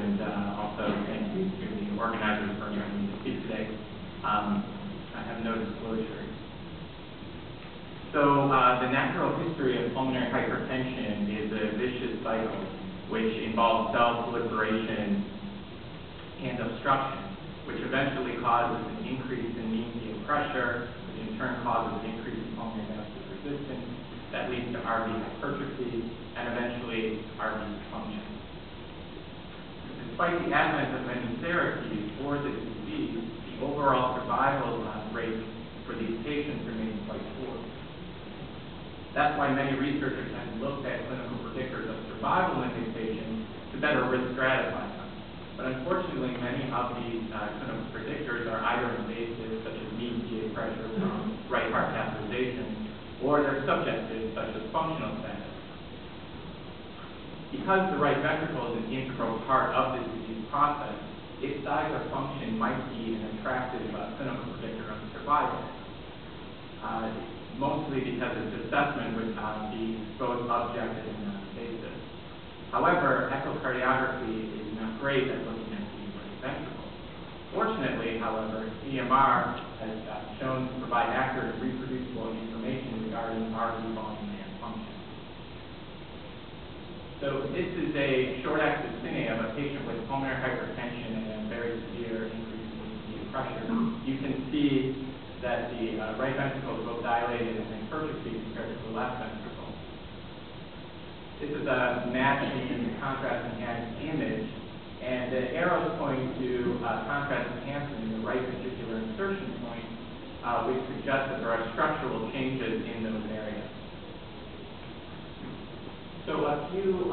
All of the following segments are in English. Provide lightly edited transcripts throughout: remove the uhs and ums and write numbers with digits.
and also thank you to the organizers for inviting me to speak today. I have no disclosure. So the natural history of pulmonary hypertension is a vicious cycle which involves cell proliferation and obstruction, which eventually causes an increase in mean field pressure, which in turn causes an increase in pulmonary vascular resistance that leads to RV hypertrophy and eventually RV dysfunction. Despite the advent of many therapies for this disease, the overall survival rate for these patients remains quite poor. That's why many researchers have looked at clinical predictors of survival in these patients to better risk stratify them. But unfortunately, many of these clinical predictors are either invasive, such as mean PA pressure from right heart catheterization, or they're subjective, such as functional status. Because the right ventricle is an integral part of this disease process, its size or function might be an attractive clinical predictor of survival. Mostly because its assessment would be both objective and non-invasive. However, echocardiography is not great at looking at the right ventricle. Fortunately, however, CMR has shown to provide accurate and reproducible information regarding RV volume and function. So this is a short-active cine of a patient with pulmonary hypertension and a very severe increase in pressure. You can see that the right ventricle is both dilated and hypertrophy compared to the left ventricle. This is a matching contrast-enhanced image, and the arrows point to contrast enhancement in the right ventricular insertion point, which suggests that there are structural changes in those areas. So a few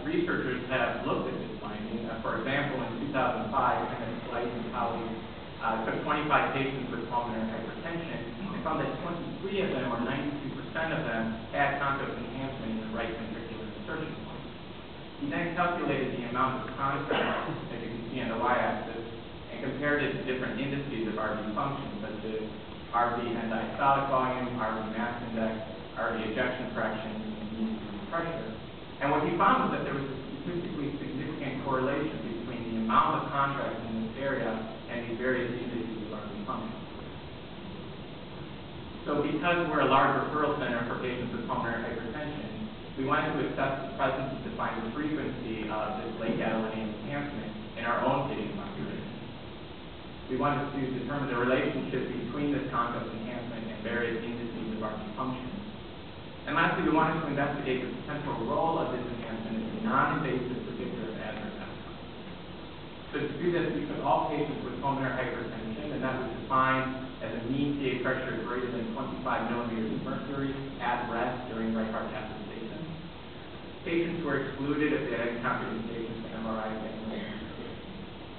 researchers have looked at this finding. For example, in 2005, Kenneth Slight and colleagues took 25 patients with pulmonary hypertension and found that 23 of them, or 92% of them, had contrast enhancement in the right ventricular insertion point. He then calculated the amount of contrast, as you can see on the y-axis, and compared it to different indices of RV function, such as RV end-diastolic volume, RV mass index, RV ejection fraction, and mean pressure. And what he found was that there was a statistically significant correlation between the amount of contrast in this area and these various indices of RV function. So because we're a large referral center for patients with pulmonary hypertension, we wanted to assess the presence and define the frequency of this late gadolinium enhancement in our own patient population. We wanted to determine the relationship between this contrast enhancement and various indices of RV function. And lastly, we wanted to investigate the potential role of this enhancement as a non-invasive predictor of adverse outcomes. So to do this, we took all patients with pulmonary hypertension, and that was defined as a mean PA pressure greater than 25 millimeters of mercury at rest during right heart catheterization. Patients were excluded if they had any contraindications to MRI examination.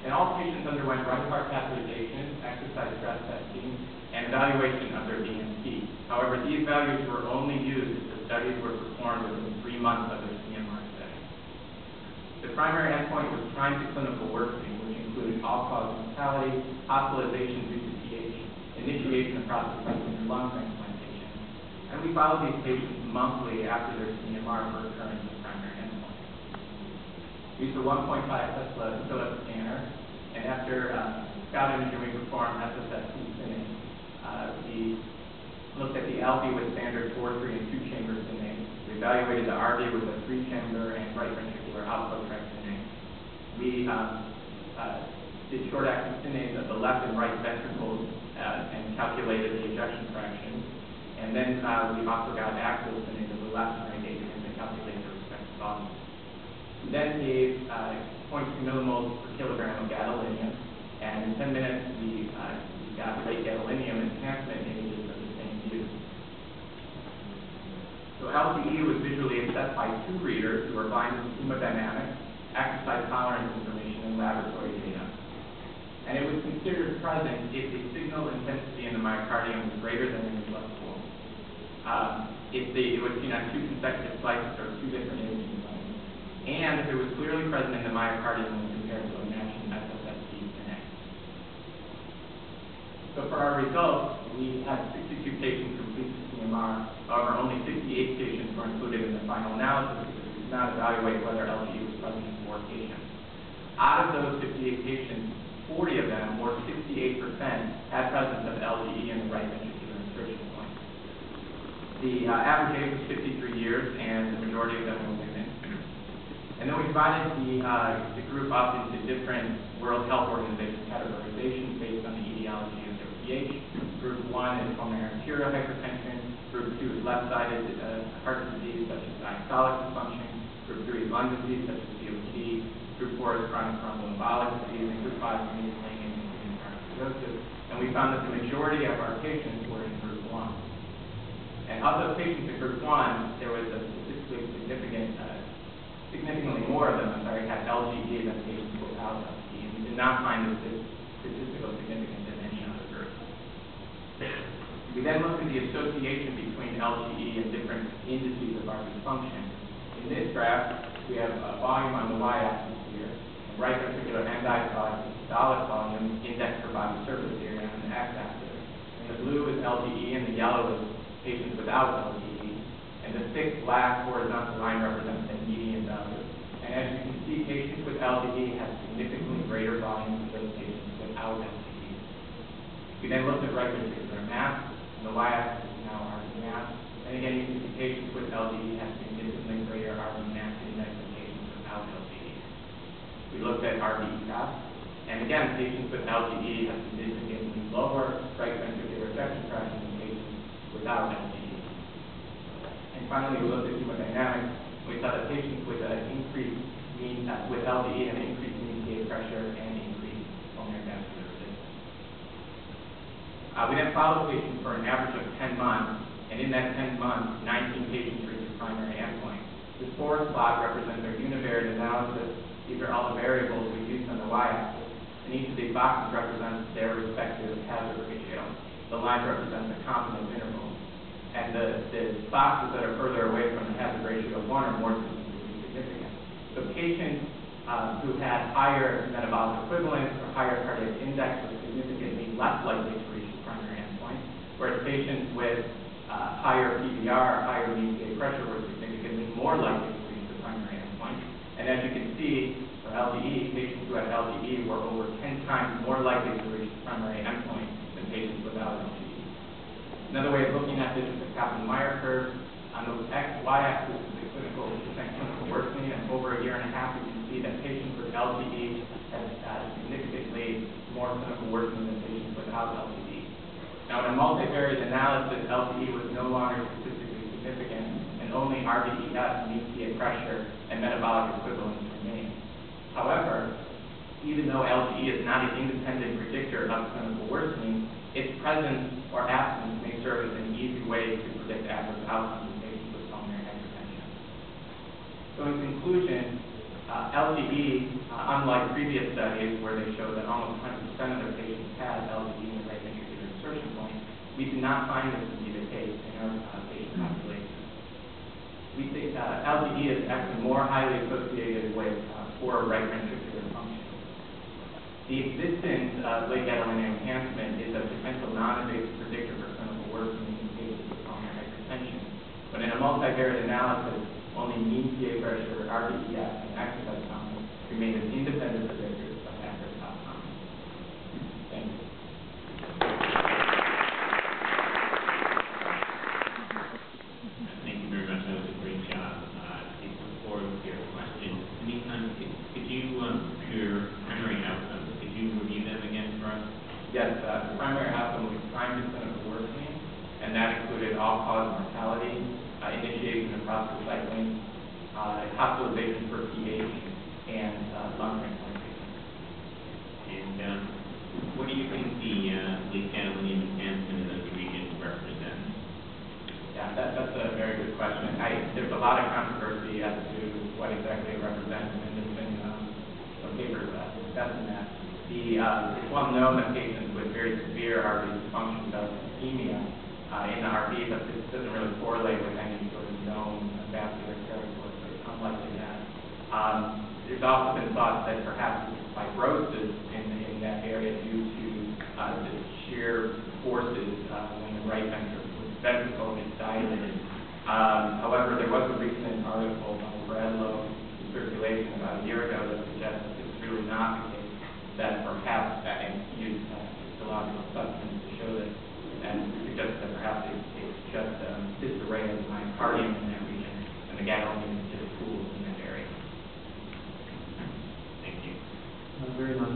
And all patients underwent right heart catheterization, exercise stress testing, and evaluation of their BNP. However, these values were only used if the studies were performed within 3 months of their CMR study. The primary endpoint was time to clinical worsening, which included all-cause mortality, hospitalization due to pH, initiation of prostacyclin and lung transplantation. And we followed these patients monthly after their CMR for occurrence of primary endpoint. We used a 1.5 Tesla Philips scanner, and after scout imaging, we performed SSST cine. We looked at the LV with standard 4, 3, and 2-chamber cine. We evaluated the RV with a 3-chamber and right ventricular outflow tract cine. We did short-acting cines of the left and right ventricles and calculated the ejection fraction. And then we also got axial cines of the left and right atrium and calculated the respective volumes. We then gave 0.2 millimoles per kilogram of gadolinium, and in 10 minutes we got late gadolinium enhancement images of the same view. So LTE was visually assessed by 2 readers who were blind to hemodynamics, exercise tolerance information, and laboratory data. And it was considered present if the signal intensity in the myocardium was greater than in the blood pool. It was seen on 2 consecutive slices or 2 different imaging zones, and if it was clearly present in the myocardium when compared to a matching SSST cine. So for our results, we had 62 patients complete the CMR. However, only 58 patients were included in the final analysis because we did not evaluate whether LTE was present in 4 patients. Out of those 58 patients, 40 of them, or 68%, had presence of LGE in the right ventricular insertion point. The average age was 53 years, and the majority of them were women. And then we divided the group up into different World Health Organization categorizations based on the etiology of their pH. Group 1 is pulmonary arterial hypertension. Group 2 is left-sided heart disease, such as diastolic dysfunction. Group 3 is lung disease, such as COPD. Group 4 is chronic thromboembolic disease. And Group 5 is median including sarcoidosis. And we found that the majority of our patients were in Group 1. And of those patients in Group 1, there was a significantly more of them, had LGE than patients without LGE. And we did not find this statistical significance in any other group. We then looked at the association between LGE and different indices of RV function. In this graph, we have volume on the y-axis here, and right ventricular end diastolic systolic volume indexed for body surface area on the x-axis. And the blue is LGE, and the yellow is patients without LGE. And the thick black horizontal line represents the median value. And as you can see, patients with LGE have significantly greater volume than those patients without LGE. We then looked at right ventricular mass, and the y-axis is now RV mass. And again, you can see patients with LGE have significantly greater RV mass index than patients without LGE. We looked at RVEF, and again, patients with LGE have significantly lower right ventricular ejection fraction than patients without LGE. And finally, we looked at hemodynamics. We saw that patients with increased with LGE have increased mean PA pressure and increased pulmonary vascular resistance. We then followed patients for an average of 10 months, and in that 10 months, 19 patients reached the primary endpoint. This forest plot represents our univariate analysis. These are all the variables we used on the y-axis, and each of these boxes represents their respective hazard ratio. The lines represent the confidence interval. And the boxes that are further away from the hazard ratio of 1 are more statistically significant. So patients who had higher metabolic equivalence or higher cardiac index were significantly less likely to reach the primary endpoint, whereas patients with higher PVR or higher mean PA pressure were significantly more likely to reach the primary endpoint. And as you can see, for LGE, patients who had LGE were over 10 times more likely to reach the primary endpoint than patients without LGE. Another way of looking at this is the Kaplan-Meier curve. On the y-axis is the clinical worsening, and over a year and a half, you can see that patients with LGE have significantly more clinical worsening than patients without LGE. Now, in a multivariate analysis, LGE was no longer statistically significant, and only RVEF, mean PA pressure, and metabolic equivalence remained. However, even though LGE is not an independent predictor of clinical worsening, its presence or absence may serve as an easy way to predict adverse outcomes in patients with pulmonary hypertension. So in conclusion, LGE, unlike previous studies where they showed that almost 100% of their patients had LGE in the right ventricular insertion point, we did not find this to be the case in our patient population. We think LGE is actually more highly associated with poor right ventricular function. The existence of late gadolinium enhancement is a potential non-invasive predictor for clinical worsening in patients with pulmonary hypertension. But in a multivariate analysis, only mean PA pressure, RVEF, and exercise tolerance remain as independent predictors of adverse outcomes. Thank you. Thank you very much. That was a great job. Please come forward with your questions. Anytime, could you, your primary outcomes, could you review them again for us? Yes, the primary outcome was time to clinical worsening, and that included all-cause mortality, initiation of prostacyclin, hospitalization for pH, and lung transplantation. And what do you think the late gadolinium enhancement in those regions represents? Yeah, that's a very good question. There's a lot of controversy as to what exactly it represents, and there's been some papers discussing that. It's well known that patients with very severe RV dysfunction develop ischemia in the RV, but this doesn't really correlate with any sort of known vascular territory, so it's unlikely that. There's also been thought that perhaps fibrosis in that area due to the shear forces when the right ventricle is dilated. However, there was a recent article by Bradlow in circulation about a year ago that suggests that it's really not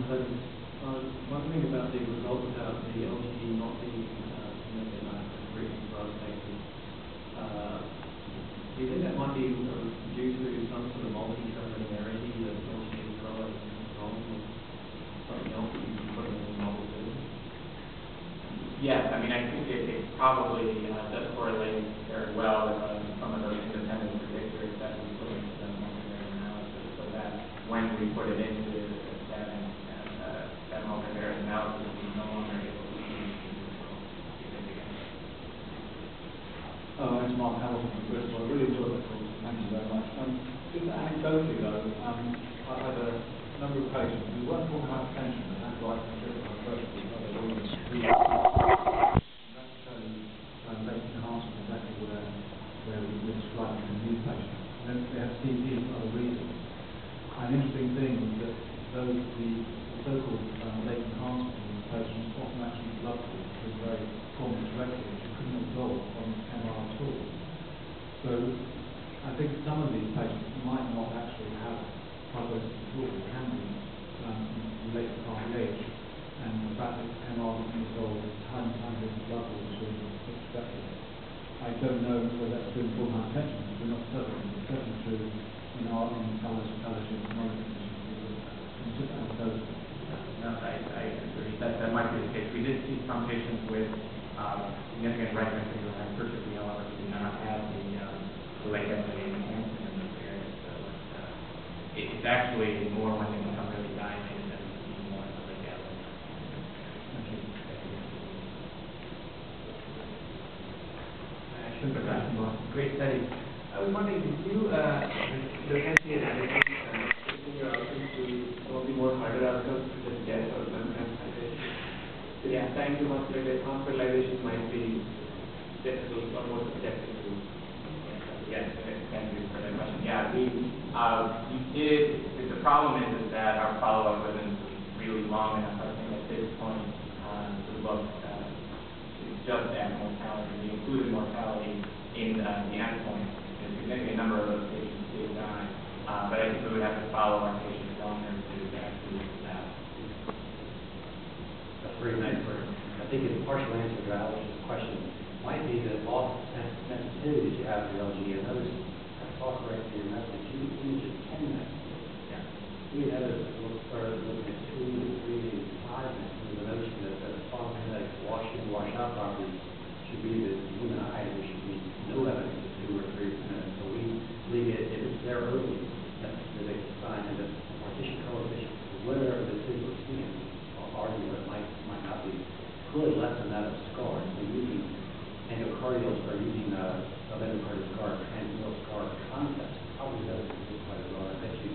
So I was wondering about the result about the LGD not being significant in breeding for other cases. Do you think that might be due to some sort of multi-terminarity that LGD is correlating wrong with something else that you can put in the model too? Yes, I mean, I think it probably does correlate very well with some of those independent predictors that we put into the multivariate analysis, so that when we put it into that multivariate analysis, we no longer able to see significance. It's Mark Hamilton from Bristol. I really enjoyed that course. Thank you very much. Just anecdotally though, I had a number of patients who weren't talking about hypertension, but had like latent enhancement exactly where we described in the new patient. And then they have CP for other reasons. An interesting thing is that the so-called latent enhancement in the patients often actually blood was very common directly, which you couldn't absorb on MR at all. So I think some of these patients might not actually have fibrosis at all. It can be related to RBH, and the fact that MR doesn't resolve tiny in the blood will be expected. I don't know whether that's true in full hypertension, because we're not certain. It's certainly true in our fellowship and other conditions we looked at. It's just anecdotal. No, I agree. That might be the case. We did see some patients with significant right ventricular hypertrophy, however, who did not have the late escalating enhancement in those areas. So it's actually more when they become really dilated that we see more of the late escalating. Thank you. Great study. I was wondering, did you look at the analysis in your outcomes to some of the more harder outcomes, such as death or lung transplantation? Yeah, time to hospitalization might be difficult or more subjective to. Yes, thank you for that question. Yeah, we did. The problem is that our follow-up wasn't really long enough. I think at this point to look just at mortality. We included mortality in the endpoint. A significant number of those patients did die, but I think we would have to follow our patients longer to actually do that. That's very nice work. I think it's a partial answer to Alex's question. Might be the loss of sensitivity that you have for LGD. I noticed, I saw correctly your message, you mentioned 10 minutes. Yeah. We had others started looking at 2 to 3 to 5 minutes. There was a notion that the pharmacokinetic wash out properties should be the human eye. There should be no evidence of 2 or 3 minutes. So we believe if it's there early, that's the big sign of the partition coefficient. Whatever this is we're seeing, I'll argue that it might not be clearly less than that of scar. So using endocardials are using a endocardial scar, transmural scar concept. Probably does exist quite well. I bet you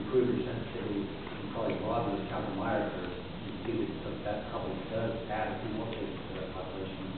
improve your sensitivity and probably broaden the Kaplan-Meier curve. You see that probably does add a few more patients to the population.